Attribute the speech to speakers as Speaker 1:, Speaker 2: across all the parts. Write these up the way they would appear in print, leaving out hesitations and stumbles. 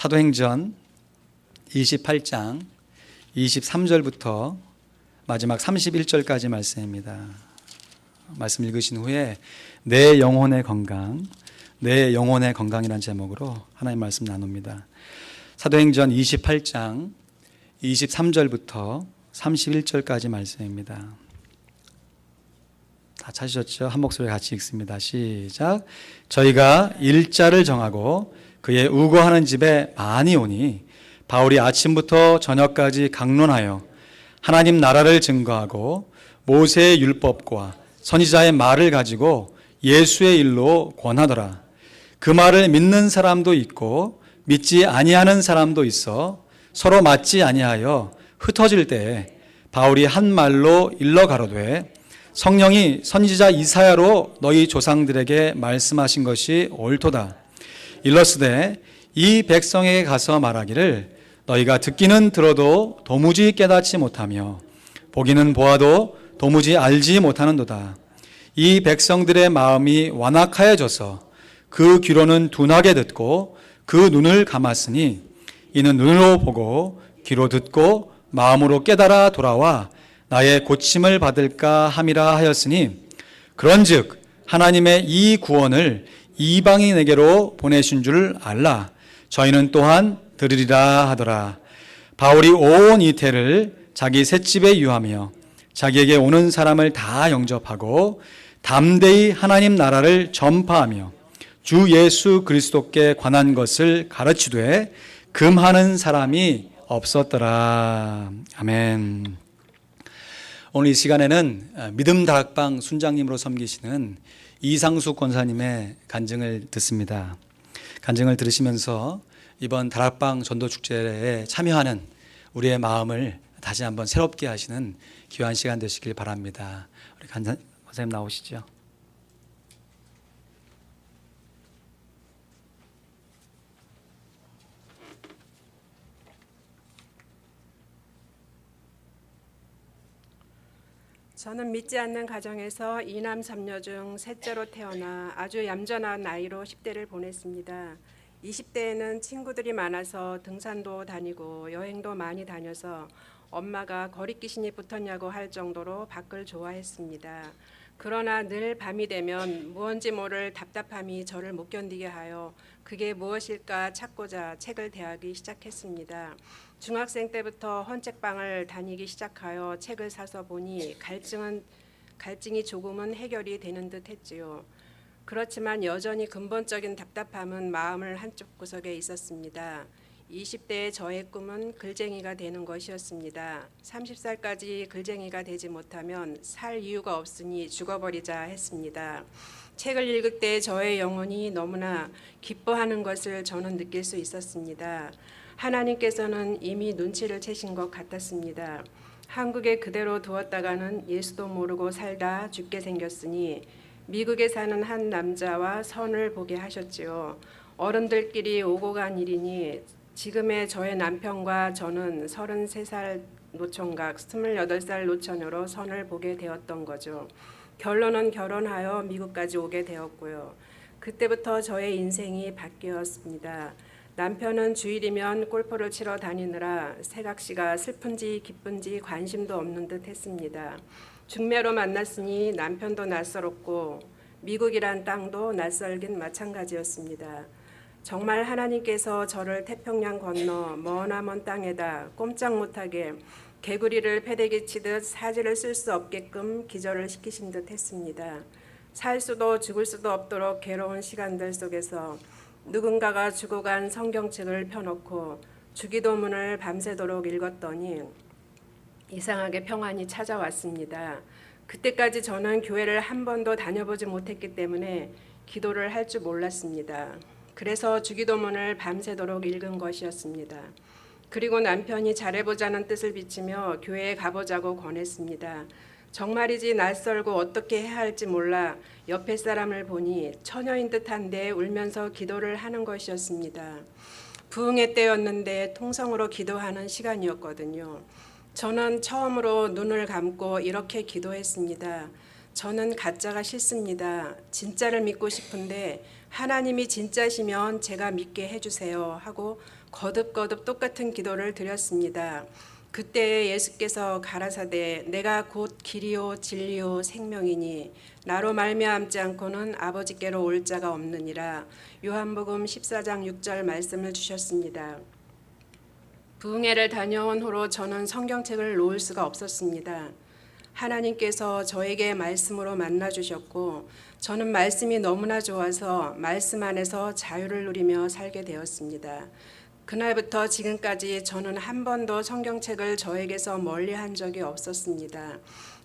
Speaker 1: 사도행전 28장 23절부터 마지막 31절까지 말씀입니다. 말씀 읽으신 후에 내 영혼의 건강, 내 영혼의 건강이라는 제목으로 하나님 말씀 나눕니다. 사도행전 28장 23절부터 31절까지 말씀입니다. 다 찾으셨죠? 한 목소리 같이 읽습니다. 시작. 저희가 일자를 정하고 그의 우거하는 집에 많이 오니 바울이 아침부터 저녁까지 강론하여 하나님 나라를 증거하고 모세의 율법과 선지자의 말을 가지고 예수의 일로 권하더라. 그 말을 믿는 사람도 있고 믿지 아니하는 사람도 있어 서로 맞지 아니하여 흩어질 때에 바울이 한 말로 일러 가로되 성령이 선지자 이사야로 너희 조상들에게 말씀하신 것이 옳도다. 일러스되 이 백성에게 가서 말하기를 너희가 듣기는 들어도 도무지 깨닫지 못하며 보기는 보아도 도무지 알지 못하는도다. 이 백성들의 마음이 완악하여져서 그 귀로는 둔하게 듣고 그 눈을 감았으니 이는 눈으로 보고 귀로 듣고 마음으로 깨달아 돌아와 나의 고침을 받을까 함이라 하였으니 그런즉 하나님의 이 구원을 이방인에게로 보내신 줄 알라. 저희는 또한 들으리라 하더라. 바울이 온 이태를 자기 셋집에 유하며 자기에게 오는 사람을 다 영접하고 담대히 하나님 나라를 전파하며 주 예수 그리스도께 관한 것을 가르치되 금하는 사람이 없었더라. 아멘. 오늘 이 시간에는 믿음 다락방 순장님으로 섬기시는 이상숙 권사님의 간증을 듣습니다. 간증을 들으시면서 이번 다락방 전도축제에 참여하는 우리의 마음을 다시 한번 새롭게 하시는 귀한 시간 되시길 바랍니다. 우리 권사님 나오시죠.
Speaker 2: 저는 믿지 않는 가정에서 이남 삼녀 중 셋째로 태어나 아주 얌전한 나이로 10대를 보냈습니다. 20대에는 친구들이 많아서 등산도 다니고 여행도 많이 다녀서 엄마가 거리 귀신이 붙었냐고 할 정도로 밖을 좋아했습니다. 그러나 늘 밤이 되면 무언지 모를 답답함이 저를 못 견디게 하여 그게 무엇일까 찾고자 책을 대하기 시작했습니다. 중학생 때부터 헌책방을 다니기 시작하여 책을 사서 보니 갈증이 조금은 해결이 되는 듯 했지요. 그렇지만 여전히 근본적인 답답함은 마음을 한쪽 구석에 있었습니다. 20대의 저의 꿈은 글쟁이가 되는 것이었습니다. 30살까지 글쟁이가 되지 못하면 살 이유가 없으니 죽어버리자 했습니다. 책을 읽을 때 저의 영혼이 너무나 기뻐하는 것을 저는 느낄 수 있었습니다. 하나님께서는 이미 눈치를 채신 것 같았습니다. 한국에 그대로 두었다가는 예수도 모르고 살다 죽게 생겼으니 미국에 사는 한 남자와 선을 보게 하셨지요. 어른들끼리 오고 간 일이니 지금의 저의 남편과 저는 33살 노총각, 28살 노처녀로 선을 보게 되었던 거죠. 결론은 결혼하여 미국까지 오게 되었고요. 그때부터 저의 인생이 바뀌었습니다. 남편은 주일이면 골프를 치러 다니느라 새각시가 슬픈지 기쁜지 관심도 없는 듯 했습니다. 중매로 만났으니 남편도 낯설었고 미국이란 땅도 낯설긴 마찬가지였습니다. 정말 하나님께서 저를 태평양 건너 머나먼 땅에다 꼼짝 못하게 개구리를 패대기 치듯 사지를 쓸 수 없게끔 기절을 시키신 듯 했습니다. 살 수도 죽을 수도 없도록 괴로운 시간들 속에서 누군가가 죽어간 성경책을 펴놓고 주기도문을 밤새도록 읽었더니 이상하게 평안이 찾아왔습니다. 그때까지 저는 교회를 한 번도 다녀보지 못했기 때문에 기도를 할 줄 몰랐습니다. 그래서 주기도문을 밤새도록 읽은 것이었습니다. 그리고 남편이 잘해보자는 뜻을 비치며 교회에 가보자고 권했습니다. 정말이지 낯설고 어떻게 해야 할지 몰라 옆에 사람을 보니 처녀인 듯한데 울면서 기도를 하는 것이었습니다. 부흥회 때였는데 통성으로 기도하는 시간이었거든요. 저는 처음으로 눈을 감고 이렇게 기도했습니다. 저는 가짜가 싫습니다. 진짜를 믿고 싶은데 하나님이 진짜시면 제가 믿게 해주세요 하고 거듭거듭 똑같은 기도를 드렸습니다. 그때 예수께서 가라사대 내가 곧 길이요 진리요 생명이니 나로 말미암지 않고는 아버지께로 올 자가 없느니라. 요한복음 14장 6절 말씀을 주셨습니다. 부흥회를 다녀온 후로 저는 성경책을 놓을 수가 없었습니다. 하나님께서 저에게 말씀으로 만나주셨고 저는 말씀이 너무나 좋아서 말씀 안에서 자유를 누리며 살게 되었습니다. 그날부터 지금까지 저는 한 번도 성경책을 저에게서 멀리한 적이 없었습니다.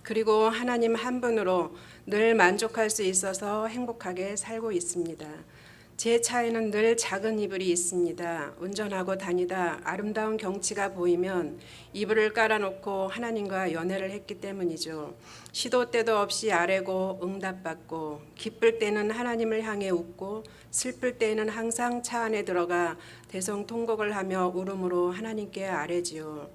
Speaker 2: 그리고 하나님 한 분으로 늘 만족할 수 있어서 행복하게 살고 있습니다. 제 차에는 늘 작은 이불이 있습니다. 운전하고 다니다 아름다운 경치가 보이면 이불을 깔아놓고 하나님과 연애를 했기 때문이죠. 시도 때도 없이 아뢰고 응답받고 기쁠 때는 하나님을 향해 웃고 슬플 때는 항상 차 안에 들어가 대성통곡을 하며 울음으로 하나님께 아뢰지요.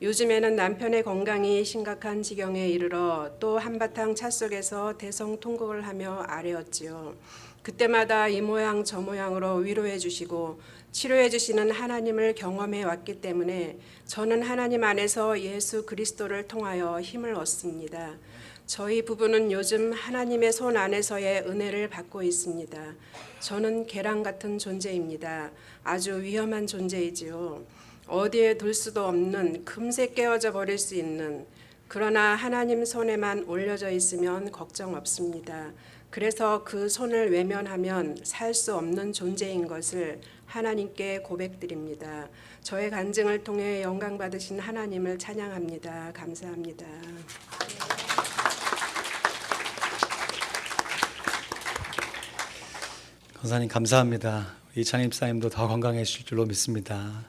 Speaker 2: 요즘에는 남편의 건강이 심각한 지경에 이르러 또 한바탕 차 속에서 대성통곡을 하며 아뢰었지요. 그때마다 이 모양 저 모양으로 위로해 주시고 치료해 주시는 하나님을 경험해 왔기 때문에 저는 하나님 안에서 예수 그리스도를 통하여 힘을 얻습니다. 저희 부부는 요즘 하나님의 손 안에서의 은혜를 받고 있습니다. 저는 계란 같은 존재입니다. 아주 위험한 존재이지요. 어디에 둘 수도 없는 금세 깨어져 버릴 수 있는, 그러나 하나님 손에만 올려져 있으면 걱정 없습니다. 그래서 그 손을 외면하면 살 수 없는 존재인 것을 하나님께 고백드립니다. 저의 간증을 통해 영광 받으신 하나님을 찬양합니다. 감사합니다.
Speaker 1: 권사님 감사합니다. 이찬임 사님도 더 건강해질 줄로 믿습니다.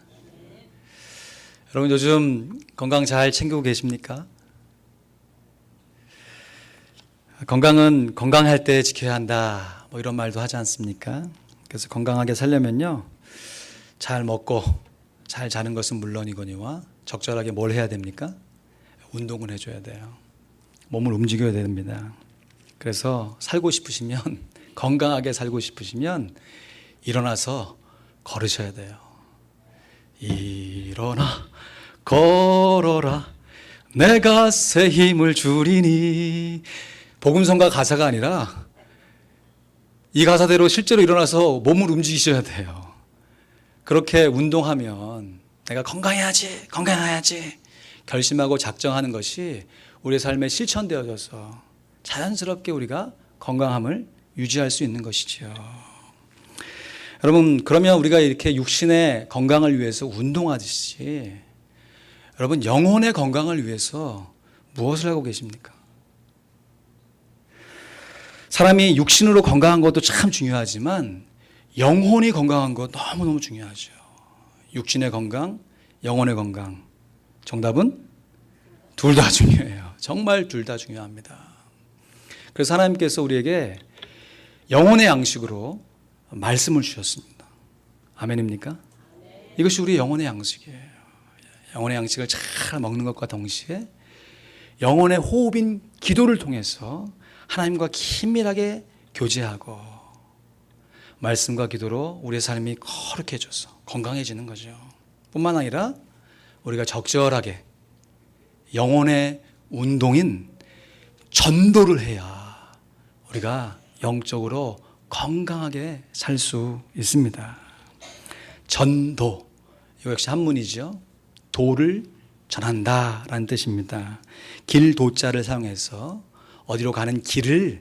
Speaker 1: 여러분 요즘 건강 잘 챙기고 계십니까? 건강은 건강할 때 지켜야 한다, 뭐 이런 말도 하지 않습니까? 그래서 건강하게 살려면요, 잘 먹고 잘 자는 것은 물론이거니와 적절하게 뭘 해야 됩니까? 운동을 해줘야 돼요. 몸을 움직여야 됩니다. 그래서 살고 싶으시면, 건강하게 살고 싶으시면 일어나서 걸으셔야 돼요. 일어나 걸어라 내가 새 힘을 주리니. 복음성가 가사가 아니라 이 가사대로 실제로 일어나서 몸을 움직이셔야 돼요. 그렇게 운동하면 내가 건강해야지 결심하고 작정하는 것이 우리의 삶에 실천되어져서 자연스럽게 우리가 건강함을 유지할 수 있는 것이죠. 여러분, 그러면 우리가 이렇게 육신의 건강을 위해서 운동하듯이 여러분 영혼의 건강을 위해서 무엇을 하고 계십니까? 사람이 육신으로 건강한 것도 참 중요하지만 영혼이 건강한 것 너무너무 중요하죠. 육신의 건강, 영혼의 건강. 정답은 둘 다 중요해요. 정말 둘 다 중요합니다. 그래서 하나님께서 우리에게 영혼의 양식으로 말씀을 주셨습니다. 아멘입니까? 이것이 우리 영혼의 양식이에요. 영혼의 양식을 잘 먹는 것과 동시에 영혼의 호흡인 기도를 통해서 하나님과 긴밀하게 교제하고 말씀과 기도로 우리의 삶이 거룩해져서 건강해지는 거죠. 뿐만 아니라 우리가 적절하게 영혼의 운동인 전도를 해야 우리가 영적으로 건강하게 살 수 있습니다. 전도, 이거 역시 한문이죠. 도를 전한다라는 뜻입니다. 길 도자를 사용해서 어디로 가는 길을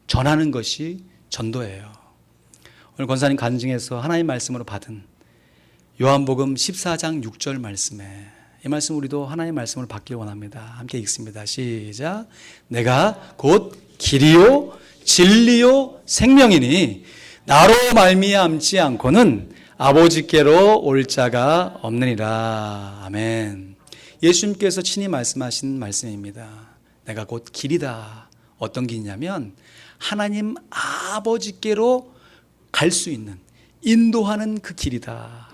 Speaker 1: 전하는 것이 전도예요. 오늘 권사님 간증에서 하나님 말씀으로 받은 요한복음 14장 6절 말씀에, 이 말씀 우리도 하나님 말씀을 받길 원합니다. 함께 읽습니다. 시작. 내가 곧 길이요 진리요 생명이니 나로 말미암지 않고는 아버지께로 올 자가 없느니라. 아멘. 예수님께서 친히 말씀하신 말씀입니다. 내가 곧 길이다. 어떤 길이냐면 하나님 아버지께로 갈 수 있는, 인도하는 그 길이다.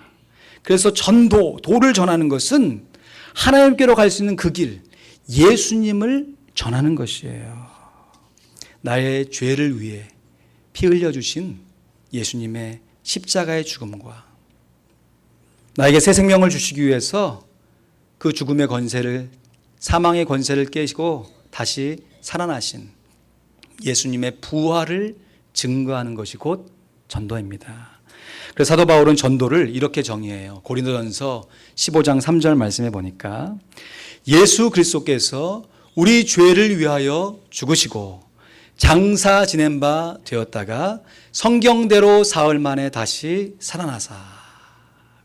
Speaker 1: 그래서 전도, 도를 전하는 것은 하나님께로 갈 수 있는 그 길, 예수님을 전하는 것이에요. 나의 죄를 위해 피 흘려주신 예수님의 십자가의 죽음과 나에게 새 생명을 주시기 위해서 그 죽음의 권세를, 사망의 권세를 깨시고 다시 살아나신 예수님의 부활을 증거하는 것이 곧 전도입니다. 그래서 사도 바울은 전도를 이렇게 정의해요. 고린도전서 15장 3절 말씀에 보니까 예수 그리스도께서 우리 죄를 위하여 죽으시고 장사 지낸 바 되었다가 성경대로 사흘 만에 다시 살아나사.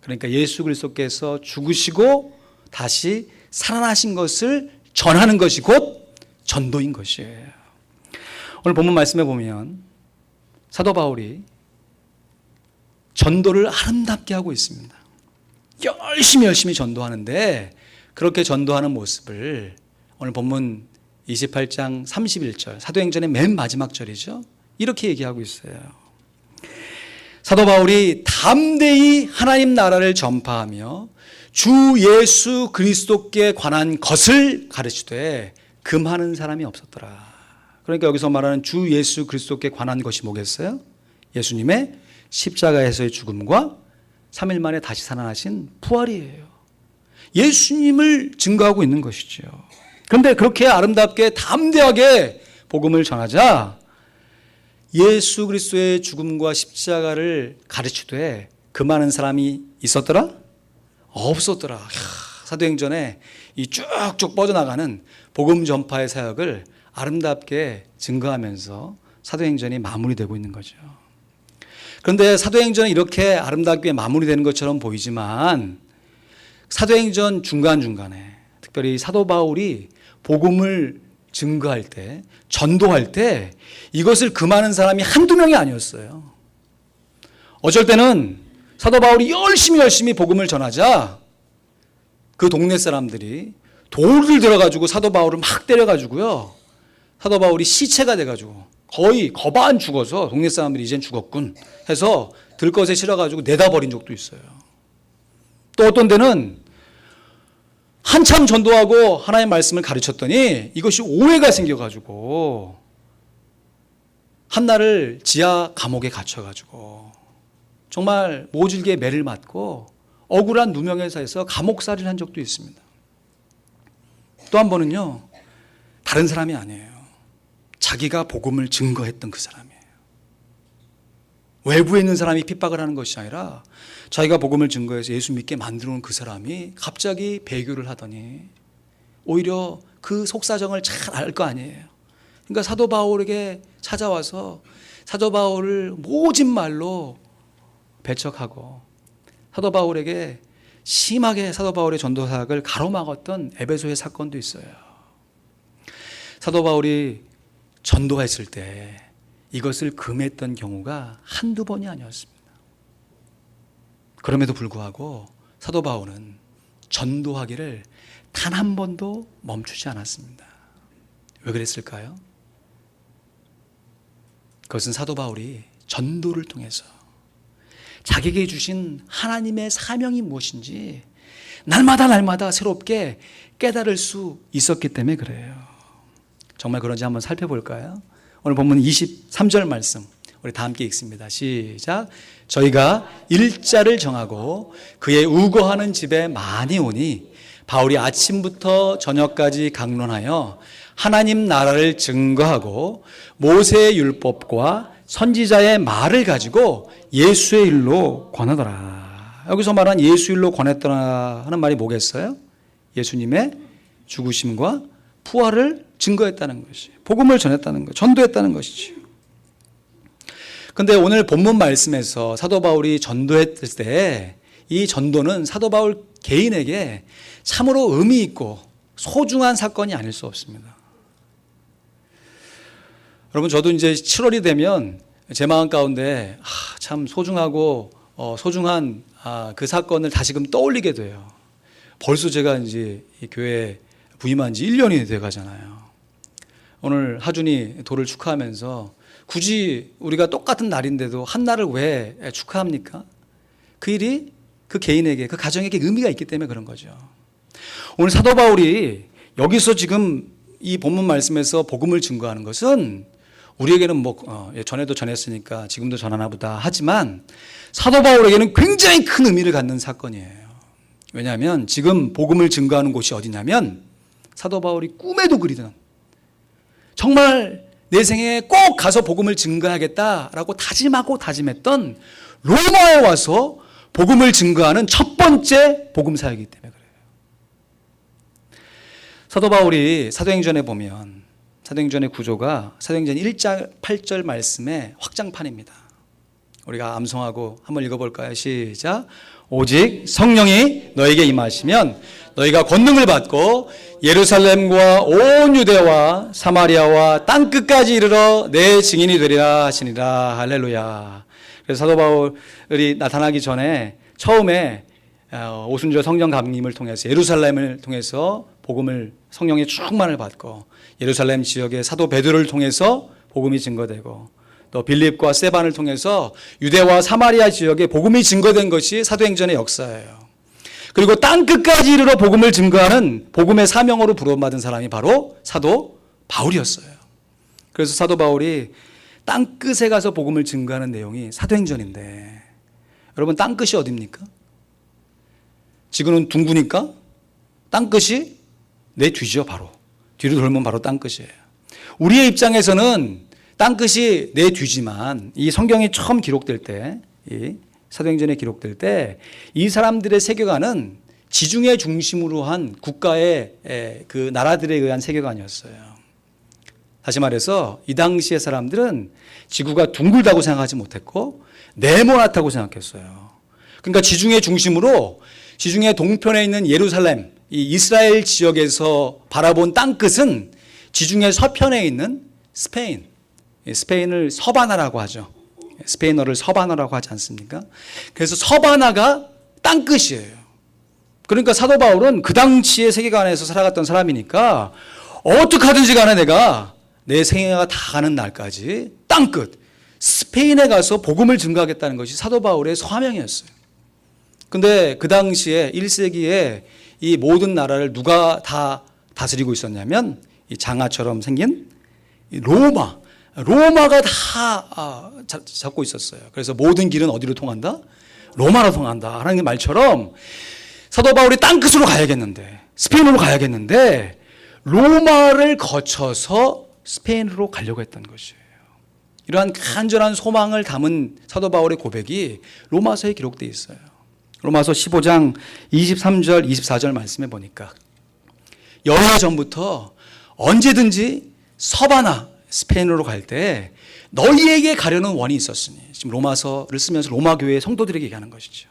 Speaker 1: 그러니까 예수 그리스도께서 죽으시고 다시 살아나신 것을 전하는 것이 곧 전도인 것이에요. 오늘 본문 말씀에 보면 사도 바울이 전도를 아름답게 하고 있습니다. 열심히 전도하는데 그렇게 전도하는 모습을 오늘 본문 28장 31절 사도행전의 맨 마지막 절이죠. 이렇게 얘기하고 있어요. 사도 바울이 담대히 하나님 나라를 전파하며 주 예수 그리스도께 관한 것을 가르치되 금하는 사람이 없었더라. 그러니까 여기서 말하는 주 예수 그리스도께 관한 것이 뭐겠어요? 예수님의 십자가에서의 죽음과 3일 만에 다시 살아나신 부활이에요. 예수님을 증거하고 있는 것이죠. 그런데 그렇게 아름답게 담대하게 복음을 전하자 예수 그리스도의 죽음과 십자가를 가르치되 금하는 사람이 있었더라? 없었더라. 사도행전에 이 쭉쭉 뻗어나가는 복음 전파의 사역을 아름답게 증거하면서 사도행전이 마무리되고 있는 거죠. 그런데 사도행전은 이렇게 아름답게 마무리되는 것처럼 보이지만 사도행전 중간중간에 특별히 사도 바울이 복음을 증거할 때, 전도할 때 이것을 금하는 사람이 한두 명이 아니었어요. 어쩔 때는 사도 바울이 열심히 복음을 전하자 그 동네 사람들이 돌을 들어가지고 사도 바울을 막 때려가지고요. 사도 바울이 시체가 돼가지고 거의 거반 죽어서 동네 사람들이 이젠 죽었군 해서 들것에 실어가지고 내다 버린 적도 있어요. 또 어떤 데는 한참 전도하고 하나님의 말씀을 가르쳤더니 이것이 오해가 생겨가지고 한날을 지하 감옥에 갇혀가지고 정말 모질게 매를 맞고 억울한 누명에서 감옥살이를 한 적도 있습니다. 또 한 번은요, 다른 사람이 아니에요. 자기가 복음을 증거했던 그 사람이에요. 외부에 있는 사람이 핍박을 하는 것이 아니라 자기가 복음을 증거해서 예수 믿게 만들어 놓은 그 사람이 갑자기 배교를 하더니 오히려 그 속사정을 잘 알 거 아니에요. 그러니까 사도 바울에게 찾아와서 사도 바울을 모진 말로 배척하고 사도 바울에게 심하게 사도 바울의 전도 사역을 가로막았던 에베소의 사건도 있어요. 사도 바울이 전도했을 때 이것을 금했던 경우가 한두 번이 아니었습니다. 그럼에도 불구하고 사도 바울은 전도하기를 단 한 번도 멈추지 않았습니다. 왜 그랬을까요? 그것은 사도 바울이 전도를 통해서 자기에게 주신 하나님의 사명이 무엇인지 날마다 새롭게 깨달을 수 있었기 때문에 그래요. 정말 그런지 한번 살펴볼까요? 오늘 본문 23절 말씀 우리 다 함께 읽습니다. 시작. 저희가 일자를 정하고 그의 우거하는 집에 많이 오니 바울이 아침부터 저녁까지 강론하여 하나님 나라를 증거하고 모세의 율법과 선지자의 말을 가지고 예수의 일로 권하더라. 여기서 말한 예수 일로 권했더라 하는 말이 뭐겠어요? 예수님의 죽으심과 부활을 증거했다는 것이, 복음을 전했다는 것, 전도했다는 것이죠. 그런데 오늘 본문 말씀에서 사도 바울이 전도했을 때 이 전도는 사도 바울 개인에게 참으로 의미 있고 소중한 사건이 아닐 수 없습니다. 여러분, 저도 이제 7월이 되면 제 마음 가운데 참 소중하고 소중한 그 사건을 다시금 떠올리게 돼요. 벌써 제가 이제 이 교회에 부임한 지 1년이 돼 가잖아요. 오늘 하준이 돌을 축하하면서 굳이 우리가 똑같은 날인데도 한 날을 왜 축하합니까? 그 일이 그 개인에게, 그 가정에게 의미가 있기 때문에 그런 거죠. 오늘 사도 바울이 여기서 지금 이 본문 말씀에서 복음을 증거하는 것은 우리에게는 전에도 전했으니까 지금도 전하나 보다 하지만 사도 바울에게는 굉장히 큰 의미를 갖는 사건이에요. 왜냐하면 지금 복음을 증거하는 곳이 어디냐면 사도 바울이 꿈에도 그리던, 정말 내 생에 꼭 가서 복음을 증거하겠다라고 다짐하고 다짐했던 로마에 와서 복음을 증거하는 첫 번째 복음 사역이기 때문에 그래요. 사도 바울이 사도행전에 보면 사도행전의 구조가 사도행전 1장 8절 말씀의 확장판입니다. 우리가 암송하고 한번 읽어볼까요? 시작. 오직 성령이 너에게 임하시면 너희가 권능을 받고 예루살렘과 온 유대와 사마리아와 땅끝까지 이르러 내 증인이 되리라 하시니라. 할렐루야. 그래서 사도 바울이 나타나기 전에 처음에 오순절 성령 감림을 통해서 예루살렘을 통해서 복음을, 성령의 충만을 받고 예루살렘 지역의 사도 베드로를 통해서 복음이 증거되고 또 빌립과 세반을 통해서 유대와 사마리아 지역에 복음이 증거된 것이 사도행전의 역사예요. 그리고 땅끝까지 이르러 복음을 증거하는 복음의 사명으로 부름받은 사람이 바로 사도 바울이었어요. 그래서 사도 바울이 땅끝에 가서 복음을 증거하는 내용이 사도행전인데, 여러분 땅끝이 어디입니까? 지구는 둥그니까 땅끝이 내 뒤죠. 바로 뒤로 돌면 바로 땅끝이에요. 우리의 입장에서는 땅끝이 내 뒤지만 이 성경이 처음 기록될 때, 이 사도행전에 기록될 때 이 사람들의 세계관은 지중해 중심으로 한 국가의 그 나라들에 의한 세계관이었어요. 다시 말해서 이 당시의 사람들은 지구가 둥글다고 생각하지 못했고 네모나다고 생각했어요. 그러니까 지중해 중심으로 지중해 동편에 있는 예루살렘, 이 이스라엘 지역에서 바라본 땅끝은 지중해 서편에 있는 스페인, 스페인을 서바나라고 하죠. 스페인어를 서바나라고 하지 않습니까? 그래서 서바나가 땅끝이에요. 그러니까 사도 바울은 그 당시의 세계관에서 살아갔던 사람이니까 어떻게 하든지 간에 내가 내 생애가 다 가는 날까지 땅끝 스페인에 가서 복음을 증거하겠다는 것이 사도 바울의 소명이었어요. 근데 그 당시에 1세기에 이 모든 나라를 누가 다 다스리고 있었냐면 이 장아처럼 생긴 이 로마가 다 잡고 있었어요. 그래서 모든 길은 어디로 통한다? 로마로 통한다 하는 말처럼 사도 바울이 땅끝으로 가야겠는데, 스페인으로 가야겠는데 로마를 거쳐서 스페인으로 가려고 했던 것이에요. 이러한 간절한 소망을 담은 사도 바울의 고백이 로마서에 기록되어 있어요. 로마서 15장 23절 24절 말씀해 보니까 여러 전부터 언제든지 서바나 스페인으로 갈 때 너희에게 가려는 원이 있었으니, 지금 로마서를 쓰면서 로마 교회의 성도들에게 얘기하는 것이죠.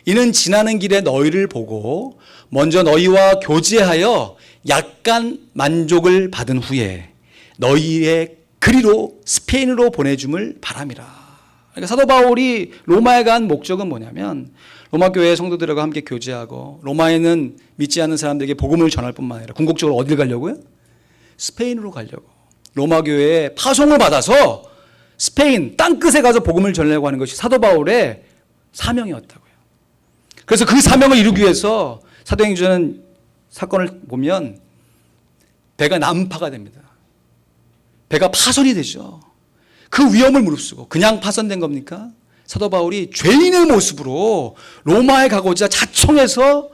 Speaker 1: 이는 지나는 길에 너희를 보고 먼저 너희와 교제하여 약간 만족을 받은 후에 너희의 그리로 스페인으로 보내줌을 바람이라. 그러니까 사도 바울이 로마에 간 목적은 뭐냐면 로마 교회의 성도들과 함께 교제하고 로마에는 믿지 않는 사람들에게 복음을 전할 뿐만 아니라 궁극적으로 어딜 가려고요? 스페인으로 가려고. 로마 교회에 파송을 받아서 스페인 땅끝에 가서 복음을 전하려고 하는 것이 사도 바울의 사명이었다고요. 그래서 그 사명을 이루기 위해서 사도행전 사건을 보면 배가 난파가 됩니다. 배가 파손이 되죠. 그 위험을 무릅쓰고 그냥 파손된 겁니까? 사도 바울이 죄인의 모습으로 로마에 가고자 자청해서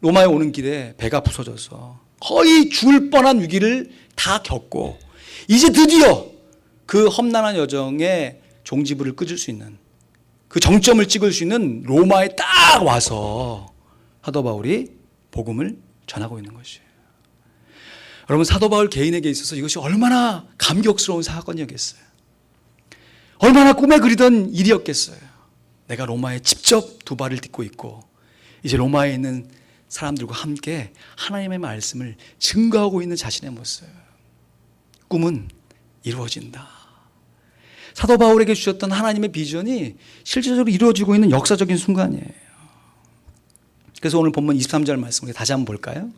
Speaker 1: 로마에 오는 길에 배가 부서져서 거의 죽을 뻔한 위기를 다 겪고 이제 드디어 그 험난한 여정의 종지부를 끊을 수 있는, 그 정점을 찍을 수 있는 로마에 딱 와서 사도 바울이 복음을 전하고 있는 것이에요. 여러분, 사도 바울 개인에게 있어서 이것이 얼마나 감격스러운 사건이었겠어요. 얼마나 꿈에 그리던 일이었겠어요. 내가 로마에 직접 두 발을 딛고 있고 이제 로마에 있는 사람들과 함께 하나님의 말씀을 증거하고 있는 자신의 모습. 꿈은 이루어진다. 사도 바울에게 주셨던 하나님의 비전이 실질적으로 이루어지고 있는 역사적인 순간이에요. 그래서 오늘 본문 23절 말씀 우리 다시 한번 볼까요?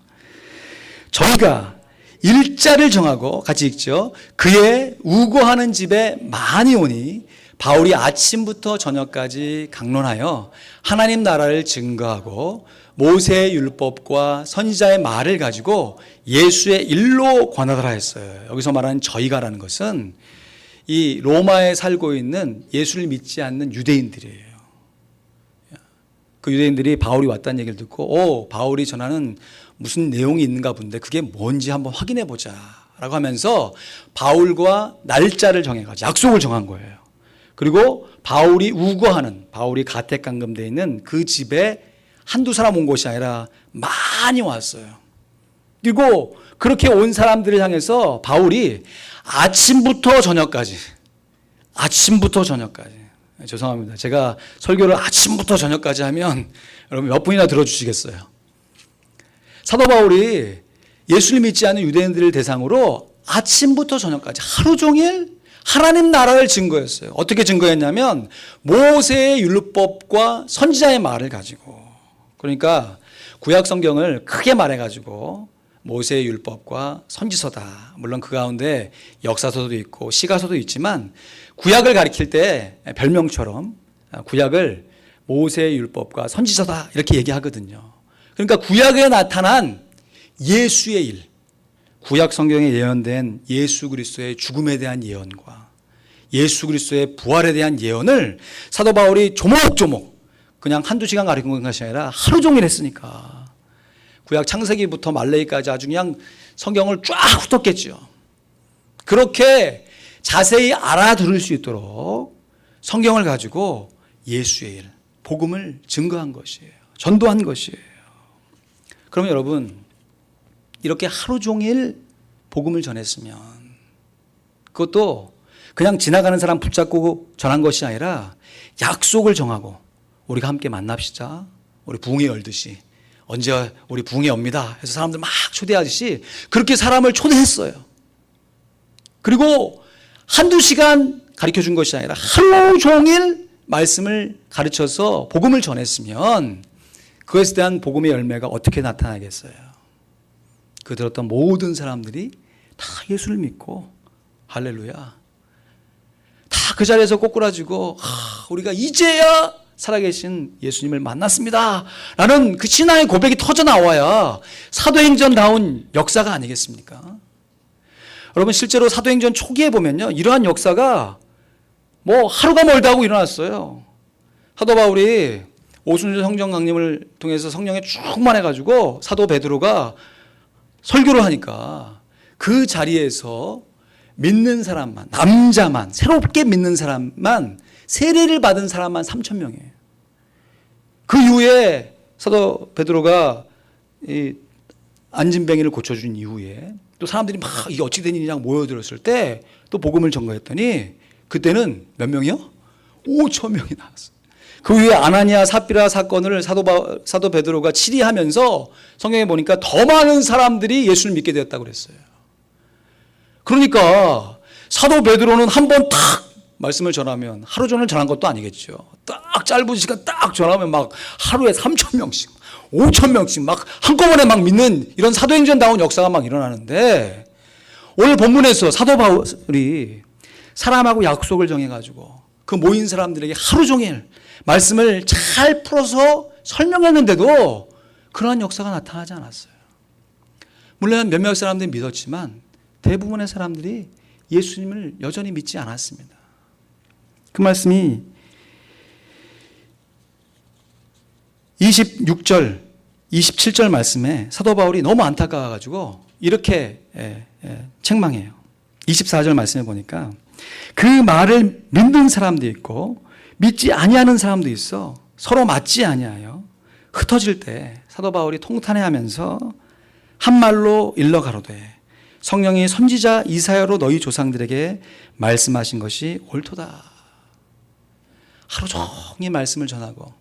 Speaker 1: 저희가 일자를 정하고, 같이 읽죠. 그의 우거하는 집에 많이 오니 바울이 아침부터 저녁까지 강론하여 하나님 나라를 증거하고 모세의 율법과 선지자의 말을 가지고 예수의 일로 권하더라 했어요. 여기서 말하는 저희가라는 것은 이 로마에 살고 있는 예수를 믿지 않는 유대인들이에요. 그 유대인들이 바울이 왔다는 얘기를 듣고 바울이 전하는 무슨 내용이 있는가 본데 그게 뭔지 한번 확인해 보자 라고 하면서 바울과 날짜를 정해가지고 약속을 정한 거예요. 그리고 바울이 우거하는, 바울이 가택감금되어 있는 그 집에 한두 사람 온 것이 아니라 많이 왔어요. 그리고 그렇게 온 사람들을 향해서 바울이 아침부터 저녁까지 죄송합니다. 제가 설교를 아침부터 저녁까지 하면 여러분 몇 분이나 들어주시겠어요? 사도 바울이 예수를 믿지 않는 유대인들을 대상으로 아침부터 저녁까지 하루 종일 하나님 나라를 증거했어요. 어떻게 증거했냐면 모세의 율법과 선지자의 말을 가지고, 그러니까 구약 성경을 크게 말해가지고 모세의 율법과 선지서다. 물론 그 가운데 역사서도 있고 시가서도 있지만 구약을 가리킬 때 별명처럼 구약을 모세의 율법과 선지서다 이렇게 얘기하거든요. 그러니까 구약에 나타난 예수의 일, 구약 성경에 예언된 예수 그리스도의 죽음에 대한 예언과 예수 그리스도의 부활에 대한 예언을 사도 바울이 조목조목 그냥 한두 시간 가리킨 것이 아니라 하루 종일 했으니까 구약 창세기부터 말라기까지 아주 그냥 성경을 쫙 훑었겠죠. 그렇게 자세히 알아들을 수 있도록 성경을 가지고 예수의 일, 복음을 증거한 것이에요. 전도한 것이에요. 그러면 여러분 이렇게 하루 종일 복음을 전했으면 그것도 그냥 지나가는 사람 붙잡고 전한 것이 아니라 약속을 정하고 우리가 함께 만납시다. 우리 부흥회 열듯이 언제 우리 부흥회 옵니다 해서 사람들 막 초대하듯이 그렇게 사람을 초대했어요. 그리고 한두 시간 가르쳐 준 것이 아니라 하루 종일 말씀을 가르쳐서 복음을 전했으면 그것에 대한 복음의 열매가 어떻게 나타나겠어요? 그 들었던 모든 사람들이 다 예수를 믿고 할렐루야 다 그 자리에서 꼬꾸라지고 우리가 이제야 살아계신 예수님을 만났습니다 라는 그 신앙의 고백이 터져 나와야 사도행전다운 역사가 아니겠습니까? 여러분 실제로 사도행전 초기에 보면요 이러한 역사가 뭐 하루가 멀다 하고 일어났어요. 사도 바울이 오순절 성령 강림을 통해서 성령에 충만해가지고 사도 베드로가 설교를 하니까 그 자리에서 믿는 사람만, 남자만, 새롭게 믿는 사람만, 세례를 받은 사람만 3,000명이에요. 그 이후에 사도 베드로가 이 안진뱅이를 고쳐준 이후에 또 사람들이 막 이게 어찌 된 일이냐 모여들었을 때 또 복음을 전거했더니 그때는 몇 명이요? 5,000명이 나왔어요. 그 후에 아나니아 삽비라 사건을 사도 베드로가 치리하면서 성경에 보니까 더 많은 사람들이 예수를 믿게 되었다고 그랬어요. 그러니까 사도 베드로는 한 번 탁 말씀을 전하면 하루 종일 전한 것도 아니겠죠. 딱 짧은 시간 딱 전하면 막 하루에 3,000명씩 5,000명씩 막 한꺼번에 막 믿는 이런 사도행전다운 역사가 막 일어나는데 오늘 본문에서 사도 바울이 사람하고 약속을 정해가지고 그 모인 사람들에게 하루 종일 말씀을 잘 풀어서 설명했는데도 그러한 역사가 나타나지 않았어요. 물론 몇몇 사람들이 믿었지만 대부분의 사람들이 예수님을 여전히 믿지 않았습니다. 그 말씀이 26절, 27절 말씀에 사도 바울이 너무 안타까워가지고 이렇게 책망해요. 24절 말씀에 보니까 그 말을 믿는 사람도 있고 믿지 아니하는 사람도 있어 서로 맞지 아니하여 흩어질 때 사도 바울이 통탄해하면서 한 말로 일러 가로되 성령이 선지자 이사야로 너희 조상들에게 말씀하신 것이 옳도다. 하루 종일 말씀을 전하고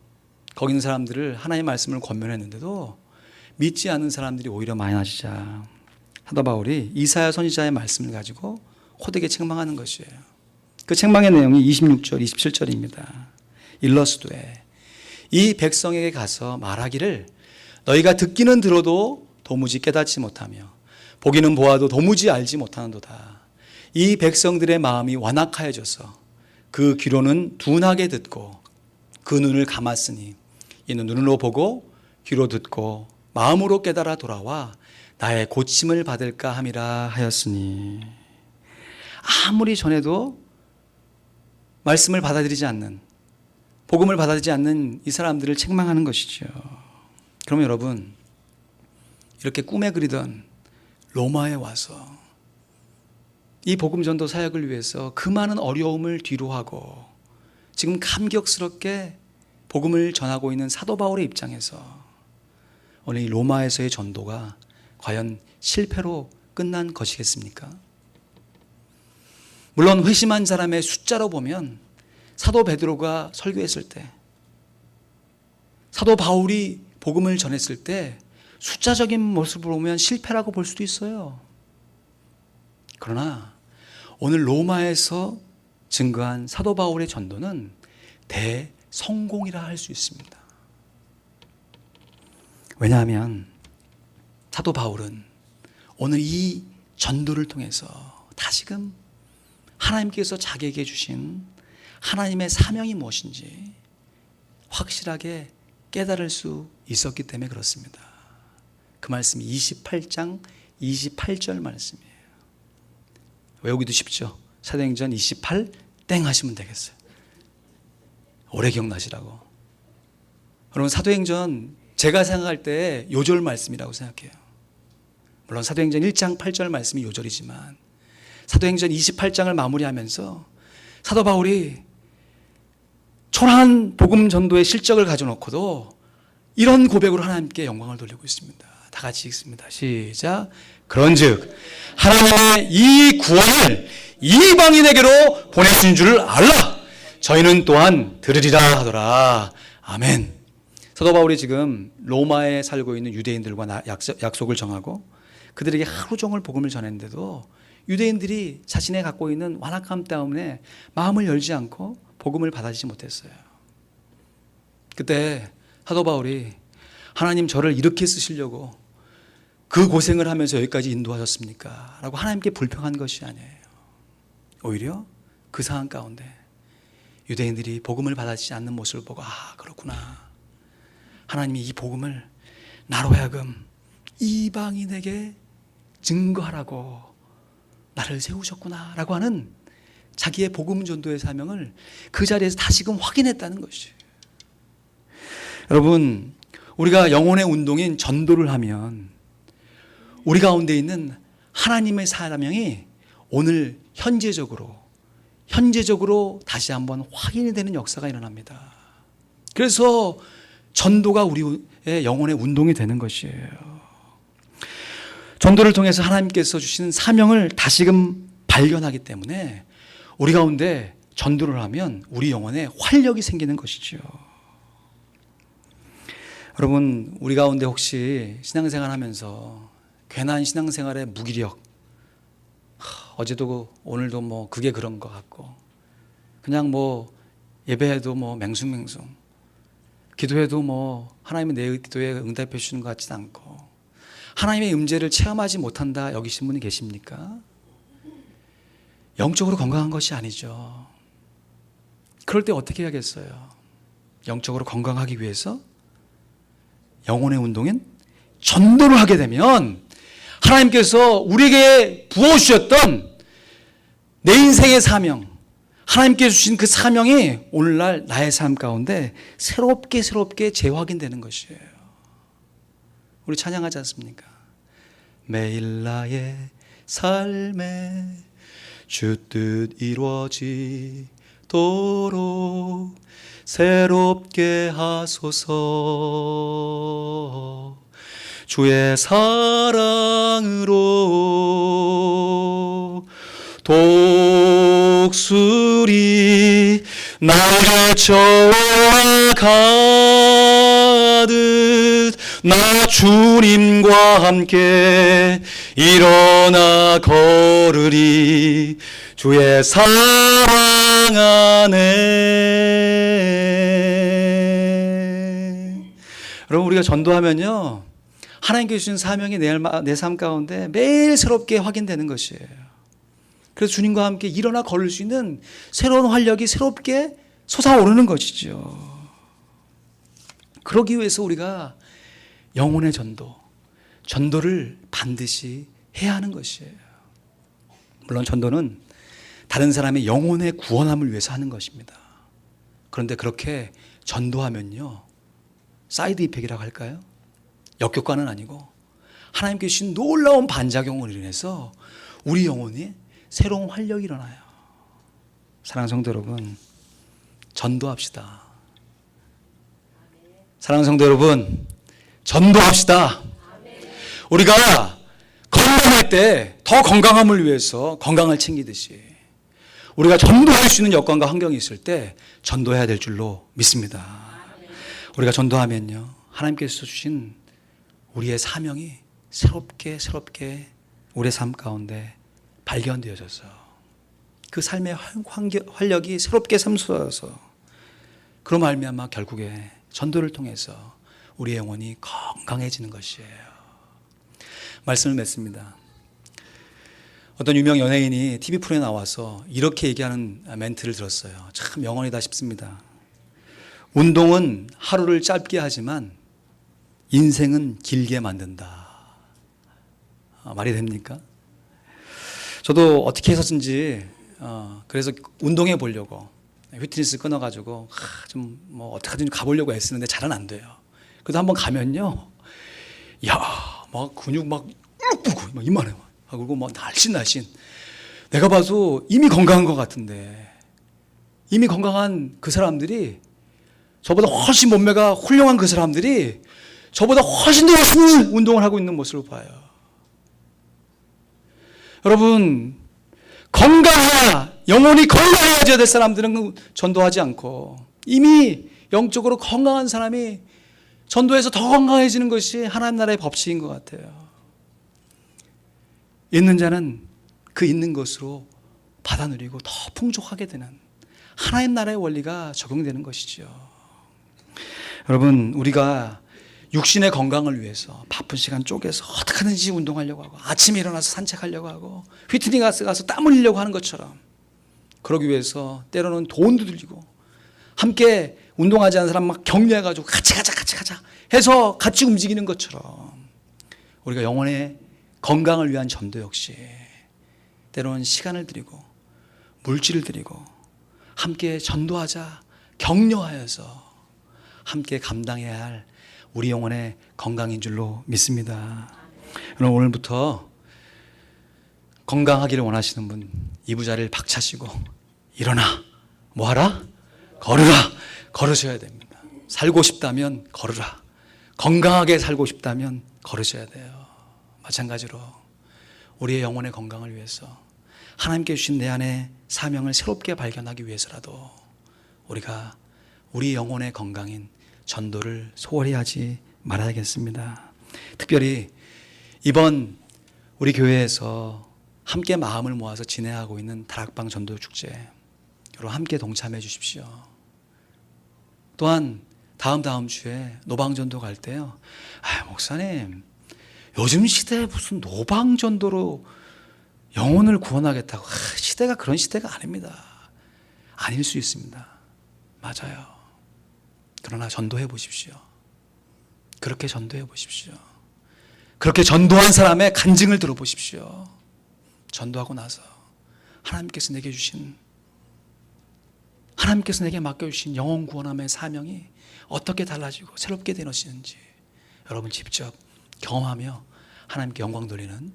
Speaker 1: 거기 있는 사람들을 하나님의 말씀을 권면했는데도 믿지 않는 사람들이 오히려 많아지자 사도 바울이 이사야 선지자의 말씀을 가지고 호되게 책망하는 것이에요. 그 책망의 내용이 26절, 27절입니다. 일러스되 이 백성에게 가서 말하기를 너희가 듣기는 들어도 도무지 깨닫지 못하며 보기는 보아도 도무지 알지 못하는도다. 이 백성들의 마음이 완악하여져서 그 귀로는 둔하게 듣고 그 눈을 감았으니 이는 눈으로 보고 귀로 듣고 마음으로 깨달아 돌아와 나의 고침을 받을까 함이라 하였으니 아무리 전해도 말씀을 받아들이지 않는, 복음을 받아들이지 않는 이 사람들을 책망하는 것이죠. 그러면 여러분, 이렇게 꿈에 그리던 로마에 와서 이 복음 전도 사역을 위해서 그 많은 어려움을 뒤로하고 지금 감격스럽게 복음을 전하고 있는 사도 바울의 입장에서 오늘 이 로마에서의 전도가 과연 실패로 끝난 것이겠습니까? 물론 회심한 사람의 숫자로 보면 사도 베드로가 설교했을 때, 사도 바울이 복음을 전했을 때 숫자적인 모습을 보면 실패라고 볼 수도 있어요. 그러나 오늘 로마에서 증거한 사도 바울의 전도는 대성공이라 할 수 있습니다. 왜냐하면 사도 바울은 오늘 이 전도를 통해서 다시금 하나님께서 자기에게 주신 하나님의 사명이 무엇인지 확실하게 깨달을 수 있었기 때문에 그렇습니다. 그 말씀이 28장 28절 말씀이에요. 외우기도 쉽죠. 사도행전 28 땡 하시면 되겠어요. 오래 기억나시라고. 여러분, 사도행전 제가 생각할 때 요절 말씀이라고 생각해요. 물론 사도행전 1장 8절 말씀이 요절이지만 사도행전 28장을 마무리하면서 사도 바울이 초라한 복음 전도의 실적을 가져놓고도 이런 고백으로 하나님께 영광을 돌리고 있습니다. 다 같이 읽습니다. 시작. 그런즉 하나님의 이 구원을 이방인에게로 보내신 줄을 알라. 저희는 또한 들으리라 하더라. 아멘. 사도 바울이 지금 로마에 살고 있는 유대인들과 약속을 정하고 그들에게 하루 종일 복음을 전했는데도 유대인들이 자신의 갖고 있는 완악함 때문에 마음을 열지 않고 복음을 받아들이지 못했어요. 그때 사도 바울이 하나님 저를 이렇게 쓰시려고 그 고생을 하면서 여기까지 인도하셨습니까? 라고 하나님께 불평한 것이 아니에요. 오히려 그 상황 가운데 유대인들이 복음을 받아들이지 않는 모습을 보고 그렇구나. 하나님이 이 복음을 나로 하여금 이방인에게 증거하라고 나를 세우셨구나 라고 하는 자기의 복음 전도의 사명을 그 자리에서 다시금 확인했다는 것이에요. 여러분, 우리가 영혼의 운동인 전도를 하면 우리 가운데 있는 하나님의 사명이 오늘 현재적으로 다시 한번 확인이 되는 역사가 일어납니다. 그래서 전도가 우리의 영혼의 운동이 되는 것이에요. 전도를 통해서 하나님께서 주신 사명을 다시금 발견하기 때문에 우리 가운데 전도를 하면 우리 영혼에 활력이 생기는 것이죠. 여러분, 우리 가운데 혹시 신앙생활 하면서 괜한 신앙생활의 무기력, 어제도 오늘도 뭐 그게 그런 것 같고 그냥 뭐 예배해도 뭐 맹숭맹숭, 기도해도 뭐 하나님은 내 기도에 응답해 주시는 것 같지도 않고 하나님의 임재를 체험하지 못한다 여기신 분이 계십니까? 영적으로 건강한 것이 아니죠. 그럴 때 어떻게 해야겠어요? 영적으로 건강하기 위해서 영혼의 운동인 전도를 하게 되면 하나님께서 우리에게 부어주셨던 내 인생의 사명, 하나님께 주신 그 사명이 오늘날 나의 삶 가운데 새롭게 재확인되는 것이에요. 우리 찬양하지 않습니까? 매일 나의 삶에 주 뜻 이루어지도록 새롭게 하소서. 주의 사랑으로 독수리 나를 쳐가듯 나 주님과 함께 일어나 걸으리. 주의 사랑 안에. 여러분, 우리가 전도하면요 하나님께 주신 사명이 내 삶 가운데 매일 새롭게 확인되는 것이에요. 그래서 주님과 함께 일어나 걸을 수 있는 새로운 활력이 새롭게 솟아오르는 것이죠. 그러기 위해서 우리가 영혼의 전도를 반드시 해야 하는 것이에요. 물론 전도는 다른 사람의 영혼의 구원함을 위해서 하는 것입니다. 그런데 그렇게 전도하면요, 사이드 이펙이라고 할까요? 역효과는 아니고 하나님께 주신 놀라운 반작용으로 인해서 우리 영혼이 새로운 활력이 일어나요. 사랑하는 성도 여러분, 전도합시다. 사랑하는 성도 여러분, 전도합시다. 우리가 건강할 때 더 건강함을 위해서 건강을 챙기듯이 우리가 전도할 수 있는 여건과 환경이 있을 때 전도해야 될 줄로 믿습니다. 우리가 전도하면요, 하나님께서 주신 우리의 사명이 새롭게 우리의 삶 가운데 발견되어져서 그 삶의 활력이 새롭게 샘솟아서 그로 말미암아 결국에 전도를 통해서 우리의 영혼이 건강해지는 것이에요. 말씀을 맺습니다. 어떤 유명 연예인이 TV 프로에 나와서 이렇게 얘기하는 멘트를 들었어요. 참 명언이다 싶습니다. 운동은 하루를 짧게 하지만 인생은 길게 만든다. 말이 됩니까? 저도 어떻게 해서든지 그래서 운동해 보려고 휘트니스 끊어가지고 좀 뭐 어떻게든 가보려고 애쓰는데 잘은 안 돼요. 그래도 한번 가면요, 막 근육 막 이만해. 그리고 막 날씬. 내가 봐도 이미 건강한 것 같은데, 이미 건강한 그 사람들이, 저보다 훨씬 몸매가 훌륭한 그 사람들이 저보다 훨씬 더 열심히 운동을 하고 있는 모습을 봐요. 여러분, 건강해야, 영혼이 건강해져야 될 사람들은 전도하지 않고 이미 영적으로 건강한 사람이 전도해서 더 건강해지는 것이 하나님 나라의 법칙인 것 같아요. 있는 자는 그 있는 것으로 받아 누리고 더 풍족하게 되는 하나님 나라의 원리가 적용되는 것이죠. 여러분, 우리가 육신의 건강을 위해서 바쁜 시간 쪼개서 어떻게든지 운동하려고 하고 아침에 일어나서 산책하려고 하고 휘트니스 가서 땀 흘리려고 하는 것처럼, 그러기 위해서 때로는 돈도 들이고 함께 운동하지 않은 사람 막 격려해가지고 같이 가자 해서 같이 움직이는 것처럼, 우리가 영혼의 건강을 위한 전도 역시 때로는 시간을 들이고 물질을 들이고 함께 전도하자 격려하여서 함께 감당해야 할 우리 영혼의 건강인 줄로 믿습니다. 여러분, 오늘부터 건강하기를 원하시는 분 이부자리를 박차시고 일어나 뭐하라? 걸으라. 걸으셔야 됩니다. 살고 싶다면 걸으라. 건강하게 살고 싶다면 걸으셔야 돼요. 마찬가지로 우리의 영혼의 건강을 위해서 하나님께 주신 내 안의 사명을 새롭게 발견하기 위해서라도 우리가 우리 영혼의 건강인 전도를 소홀히 하지 말아야겠습니다. 특별히 이번 우리 교회에서 함께 마음을 모아서 진행하고 있는 다락방 전도 축제, 여러분 함께 동참해 주십시오. 또한 다음 주에 노방전도 갈 때요, 목사님 요즘 시대에 무슨 노방전도로 영혼을 구원하겠다고, 시대가 그런 시대가 아닙니다. 아닐 수 있습니다. 맞아요. 그러나 전도해 보십시오. 그렇게 전도해 보십시오. 그렇게 전도한 사람의 간증을 들어보십시오. 전도하고 나서 하나님께서 내게 맡겨주신 영혼 구원함의 사명이 어떻게 달라지고 새롭게 되어지는지 여러분 직접 경험하며 하나님께 영광 돌리는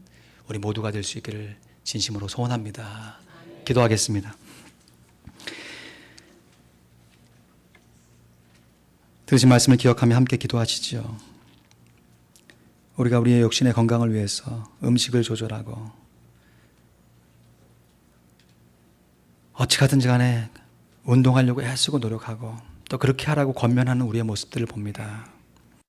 Speaker 1: 우리 모두가 될 수 있기를 진심으로 소원합니다. 기도하겠습니다. 들으신 말씀을 기억하며 함께 기도하시죠. 우리가 우리의 육신의 건강을 위해서 음식을 조절하고 어찌 하든지 간에 운동하려고 애쓰고 노력하고 또 그렇게 하라고 권면하는 우리의 모습들을 봅니다.